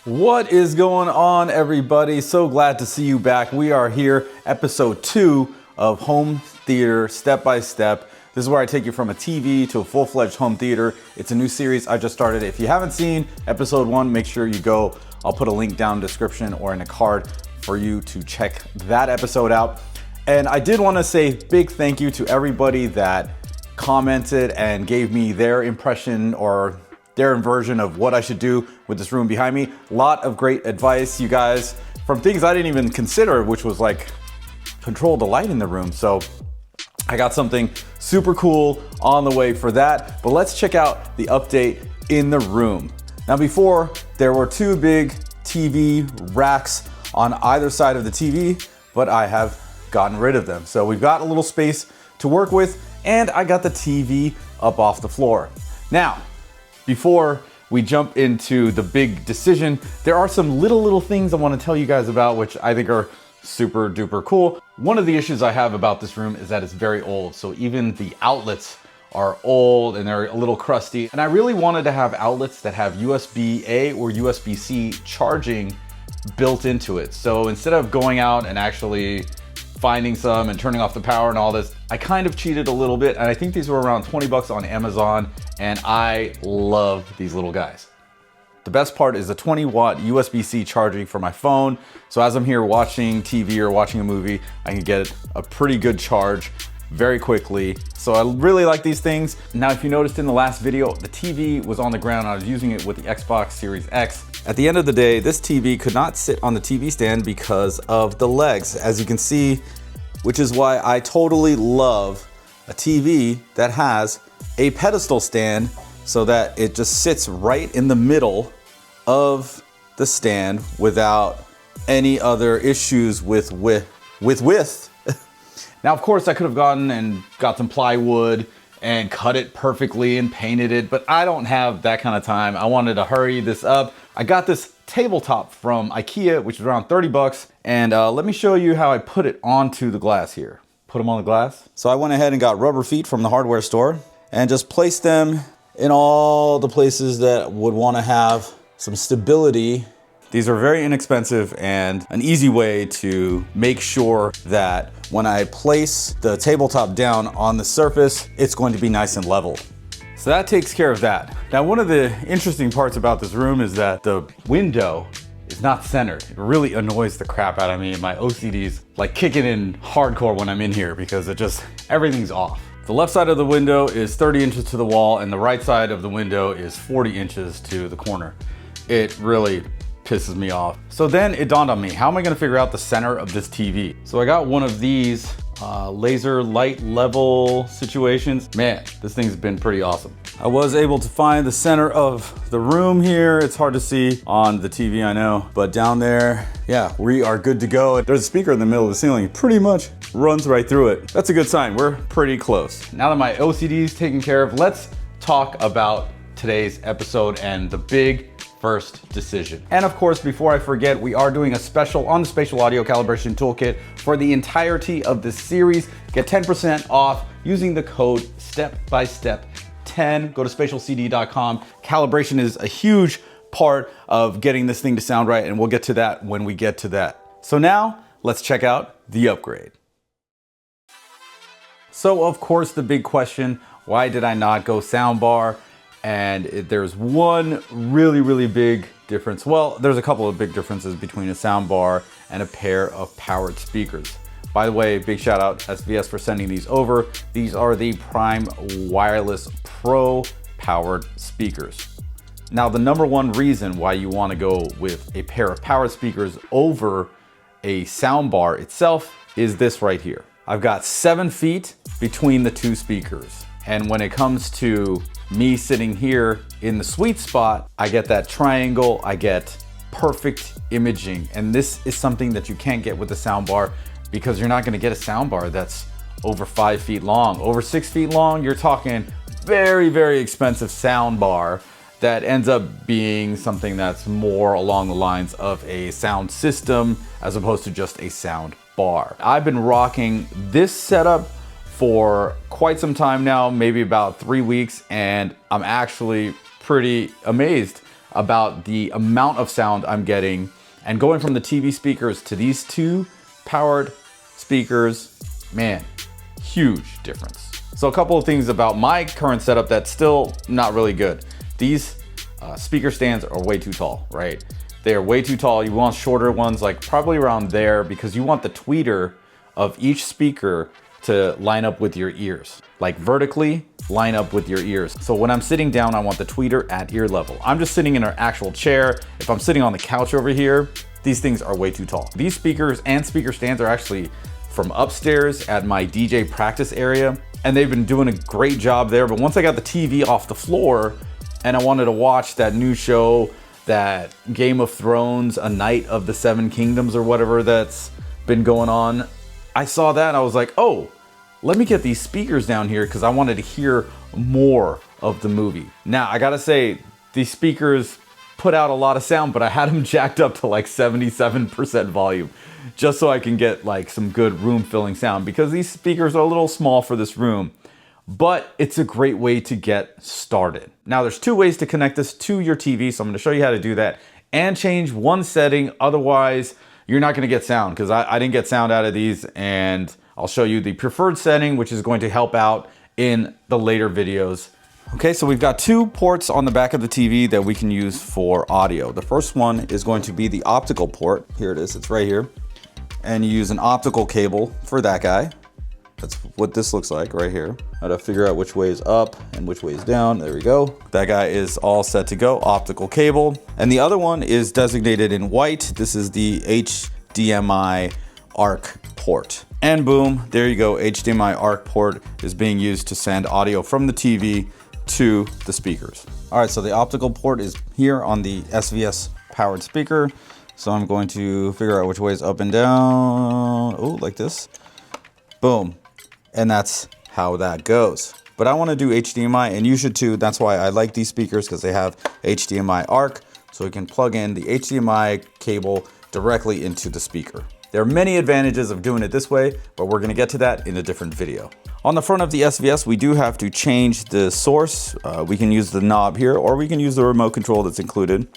What is going on, everybody? So glad to see you back. We are here, episode 2 of Home Theater Step by Step. This is where I take you from a TV to a full-fledged home theater. It's a new series I just started. If you haven't seen episode 1, make sure you go. I'll put a link down in the description or in a card for you to check that episode out. And I did want to say big thank you to everybody that commented and gave me their impression or their version of what I should do with this room behind me. A lot of great advice, you guys, from things I didn't even consider, which was like control the light in the room. So I got something super cool on the way for that, but let's check out the update in the room. Now before, there were 2 big TV racks on either side of the TV, but I have gotten rid of them. So we've got a little space to work with, and I got the TV up off the floor. Now, before we jump into the big decision, there are some little things I want to tell you guys about, which I think are super duper cool. One of the issues I have about this room is that it's very old. So even the outlets are old and they're a little crusty. And I really wanted to have outlets that have USB-A or USB-C charging built into it. So instead of going out and actually finding some and turning off the power and all this, I kind of cheated a little bit, and I think these were around 20 bucks on Amazon, and I love these little guys. The best part is the 20-watt USB-C charging for my phone. So as I'm here watching TV or watching a movie, I can get a pretty good charge very quickly. So I really like these things. Now, if you noticed in the last video, the TV was on the ground. I was using it with the Xbox Series X. At the end of the day, this TV could not sit on the TV stand because of the legs, as you can see, which is why I totally love a TV that has a pedestal stand so that it just sits right in the middle of the stand without any other issues with width. Now, of course, I could have gone and got some plywood and cut it perfectly and painted it, but I don't have that kind of time. I wanted to hurry this up. I got this tabletop from IKEA, which is around 30 bucks. And let me show you how I put it onto the glass here. Put them on the glass. So I went ahead and got rubber feet from the hardware store and just placed them in all the places that would want to have some stability. These are very inexpensive and an easy way to make sure that when I place the tabletop down on the surface, it's going to be nice and level. So that takes care of that. Now, one of the interesting parts about this room is that the window is not centered. It really annoys the crap out of me, and my OCD's like kicking in hardcore when I'm in here because everything's off. The left side of the window is 30 inches to the wall, and the right side of the window is 40 inches to the corner. It really pisses me off. So then it dawned on me, how am I gonna figure out the center of this TV? So I got one of these laser light level situations. Man, this thing's been pretty awesome. I was able to find the center of the room here. It's hard to see on the TV, I know, but down there, yeah, we are good to go. There's a speaker in the middle of the ceiling, pretty much runs right through it. That's a good sign, we're pretty close. Now that my OCD is taken care of, let's talk about today's episode and the big first decision. And of course, before I forget, we are doing a special on the Spatial Audio Calibration Toolkit for the entirety of this series. Get 10% off using the code STEPBYSTEP10. Go to spatialcd.com. Calibration is a huge part of getting this thing to sound right, and we'll get to that when we get to that. So now, let's check out the upgrade. So of course, the big question, why did I not go soundbar? And there's one really big difference. Well, there's a couple of big differences between a soundbar and a pair of powered speakers. By the way, big shout out SVS for sending these over. These are the Prime Wireless Pro powered speakers. Now, the number one reason why you want to go with a pair of powered speakers over a soundbar itself is this right here. I've got 7 feet between the 2 speakers. And when it comes to me sitting here in the sweet spot, I get that triangle, I get perfect imaging. And this is something that you can't get with a soundbar because you're not gonna get a soundbar that's over 5 feet long. Over 6 feet long, you're talking very expensive soundbar that ends up being something that's more along the lines of a sound system as opposed to just a sound bar. I've been rocking this setup for quite some time now, maybe about 3 weeks, and I'm actually pretty amazed. about the amount of sound I'm getting, and going from the TV speakers to these two powered speakers, man, huge difference. So a couple of things about my current setup that's still not really good. These speaker stands are way too tall, right? They are way too tall. You want shorter ones, like probably around there, because you want the tweeter of each speaker to line up with your ears, like vertically line up with your ears. So when I'm sitting down, I want the tweeter at ear level. I'm just sitting in an actual chair. If I'm sitting on the couch over here, these things are way too tall. These speakers and speaker stands are actually from upstairs at my DJ practice area, and they've been doing a great job there. But once I got the TV off the floor and I wanted to watch that new show, that Game of Thrones, A Night of the Seven Kingdoms or whatever that's been going on, I saw that and I was like, oh, let me get these speakers down here because I wanted to hear more of the movie. Now, I gotta say, these speakers put out a lot of sound, but I had them jacked up to like 77% volume just so I can get like some good room filling sound, because these speakers are a little small for this room, but it's a great way to get started. Now, there's two ways to connect this to your TV, so I'm gonna show you how to do that and change one setting. Otherwise, you're not gonna get sound, because I didn't get sound out of these, and I'll show you the preferred setting, which is going to help out in the later videos. Okay, so we've got two ports on the back of the TV that we can use for audio. The first one is going to be the optical port. Here it is, it's right here. And you use an optical cable for that guy. That's what this looks like right here. I gotta figure out which way is up and which way is down. There we go. That guy is all set to go, optical cable. And the other one is designated in white. This is the HDMI ARC port. And boom, there you go. HDMI ARC port is being used to send audio from the TV to the speakers. All right, so the optical port is here on the SVS powered speaker. So I'm going to figure out which way is up and down. Oh, like this. Boom. And that's how that goes. But I want to do HDMI, and you should too. That's why I like these speakers, because they have HDMI ARC. So we can plug in the HDMI cable directly into the speaker. There are many advantages of doing it this way, but we're gonna get to that in a different video. On the front of the SVS, we do have to change the source. We can use the knob here, or we can use the remote control that's included.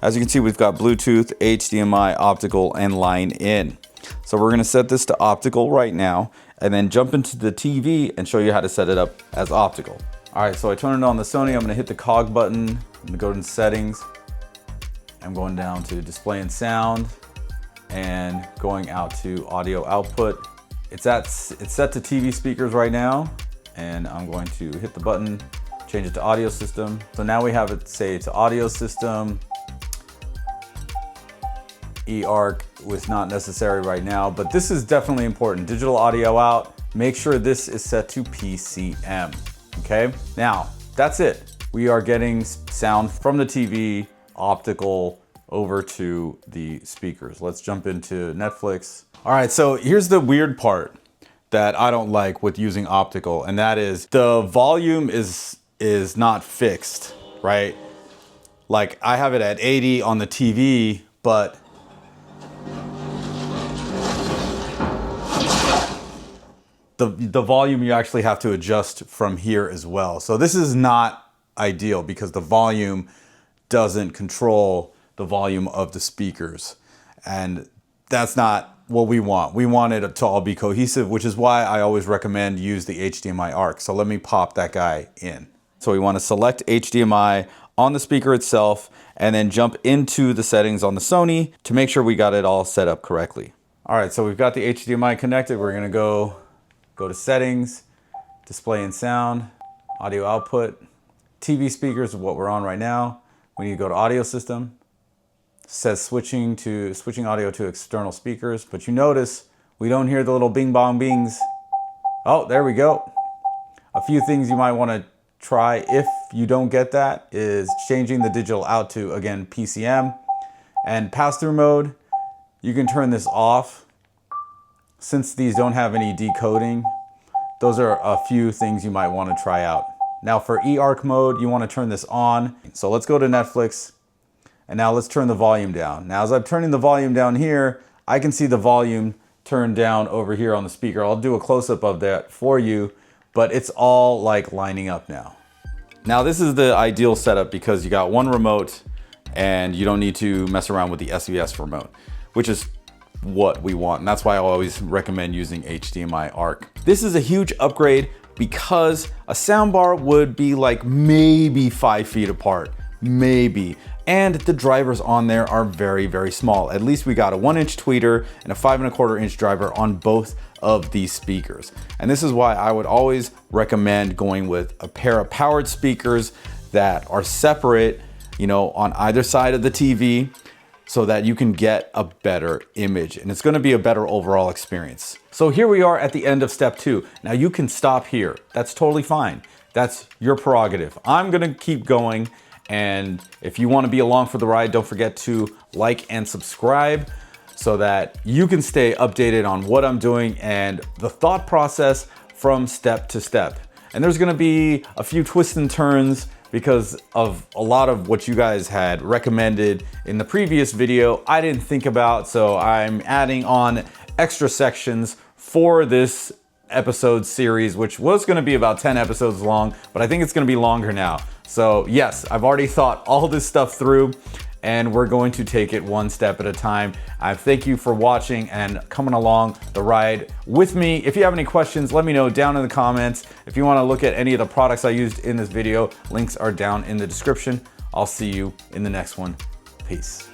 As you can see, we've got Bluetooth, HDMI, optical, and line in. So we're gonna set this to optical right now, and then jump into the TV and show you how to set it up as optical. All right, so I turn it on the Sony. I'm gonna hit the cog button. I'm gonna go into settings. I'm going down to display and sound, and going out to audio output. It's set to TV speakers right now, and I'm going to hit the button, change it to audio system. So now we have it say to audio system. eARC was not necessary right now, but this is definitely important. Digital audio out, make sure this is set to PCM, okay? Now, that's it. We are getting sound from the TV, optical, over to the speakers. Let's jump into Netflix. All right, so here's the weird part that I don't like with using optical, and that is the volume is not fixed, right? Like I have it at 80 on the TV, but the volume you actually have to adjust from here as well. So this is not ideal because the volume doesn't control the volume of the speakers, and that's not what we want. We want it to all be cohesive, which is why I always recommend use the HDMI ARC. So let me pop that guy in. So we want to select HDMI on the speaker itself and then jump into the settings on the Sony to make sure we got it all set up correctly. All right, so we've got the HDMI connected. We're gonna go to settings, display and sound, audio output, TV speakers is what we're on right now. We need to go to audio system. Says switching audio to external speakers, but you notice we don't hear the little bing bong bings. Oh, there we go. A few things you might want to try if you don't get that is changing the digital out to, again, PCM, and pass-through mode. You can turn this off. Since these don't have any decoding, those are a few things you might want to try out. Now for eARC mode, you want to turn this on. So let's go to Netflix. And now let's turn the volume down. Now as I'm turning the volume down here, I can see the volume turned down over here on the speaker. I'll do a close-up of that for you, but it's all like lining up now. Now this is the ideal setup because you got one remote and you don't need to mess around with the SVS remote, which is what we want. And that's why I always recommend using HDMI ARC. This is a huge upgrade because a soundbar would be like maybe 5 feet apart, maybe. And the drivers on there are very, very small. At least we got a 1-inch tweeter and a 5¼ inch driver on both of these speakers. And this is why I would always recommend going with a pair of powered speakers that are separate, you know, on either side of the TV, so that you can get a better image, and it's gonna be a better overall experience. So here we are at the end of step 2. Now you can stop here. That's totally fine. That's your prerogative. I'm gonna keep going, and if you wanna be along for the ride, don't forget to like and subscribe so that you can stay updated on what I'm doing and the thought process from step to step. And there's gonna be a few twists and turns because of a lot of what you guys had recommended in the previous video I didn't think about, so I'm adding on extra sections for this episode series, which was gonna be about 10 episodes long, but I think it's gonna be longer now. So yes, I've already thought all this stuff through, and we're going to take it one step at a time. I thank you for watching and coming along the ride with me. If you have any questions, let me know down in the comments. If you wanna look at any of the products I used in this video, links are down in the description. I'll see you in the next one. Peace.